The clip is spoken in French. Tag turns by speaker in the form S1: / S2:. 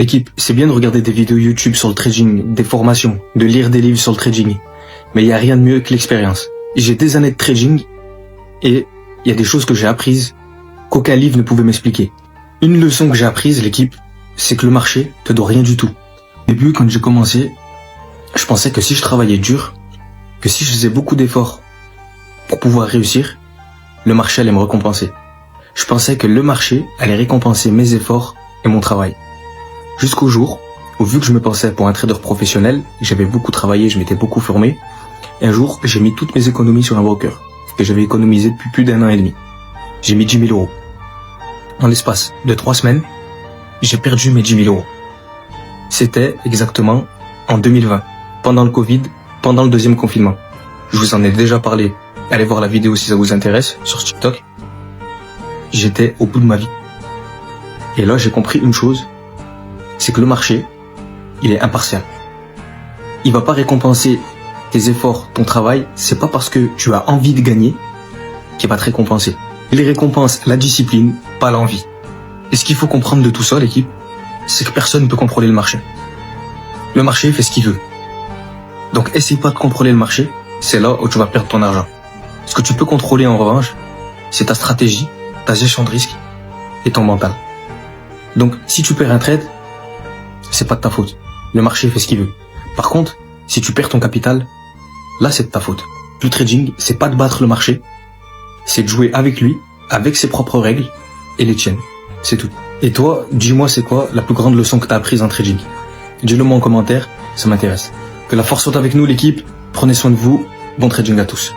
S1: L'équipe, c'est bien de regarder des vidéos YouTube sur le trading, des formations, de lire des livres sur le trading. Mais il n'y a rien de mieux que l'expérience. J'ai des années de trading et il y a des choses que j'ai apprises qu'aucun livre ne pouvait m'expliquer. Une leçon que j'ai apprise, l'équipe, c'est que le marché te doit rien du tout. Au début, quand j'ai commencé, je pensais que si je travaillais dur, que si je faisais beaucoup d'efforts pour pouvoir réussir, le marché allait me récompenser. Je pensais que le marché allait récompenser mes efforts et mon travail. Jusqu'au jour où, vu que je me pensais pour un trader professionnel, j'avais beaucoup travaillé, je m'étais beaucoup formé, et un jour, j'ai mis toutes mes économies sur un broker, que j'avais économisé depuis plus d'1 an et demi. J'ai mis 10 000 euros. En l'espace de 3 semaines, j'ai perdu mes 10 000 euros. C'était exactement en 2020, pendant le Covid, pendant le deuxième confinement. Je vous en ai déjà parlé. Allez voir la vidéo si ça vous intéresse, sur TikTok. J'étais au bout de ma vie. Et là, j'ai compris une chose, c'est que le marché, il est impartial. Il va pas récompenser tes efforts, ton travail, c'est pas parce que tu as envie de gagner qu'il va te récompenser. Il récompense la discipline, pas l'envie. Et ce qu'il faut comprendre de tout ça, l'équipe, c'est que personne ne peut contrôler le marché. Le marché fait ce qu'il veut. Donc essaye pas de contrôler le marché, c'est là où tu vas perdre ton argent. Ce que tu peux contrôler en revanche, c'est ta stratégie, ta gestion de risque et ton mental. Donc si tu perds un trade, c'est pas de ta faute. Le marché fait ce qu'il veut. Par contre, si tu perds ton capital, là c'est de ta faute. Le trading, c'est pas de battre le marché, c'est de jouer avec lui, avec ses propres règles et les tiennes. C'est tout. Et toi, dis-moi c'est quoi la plus grande leçon que tu as apprise en trading? Dis-le moi en commentaire, ça m'intéresse. Que la force soit avec nous l'équipe, prenez soin de vous, bon trading à tous.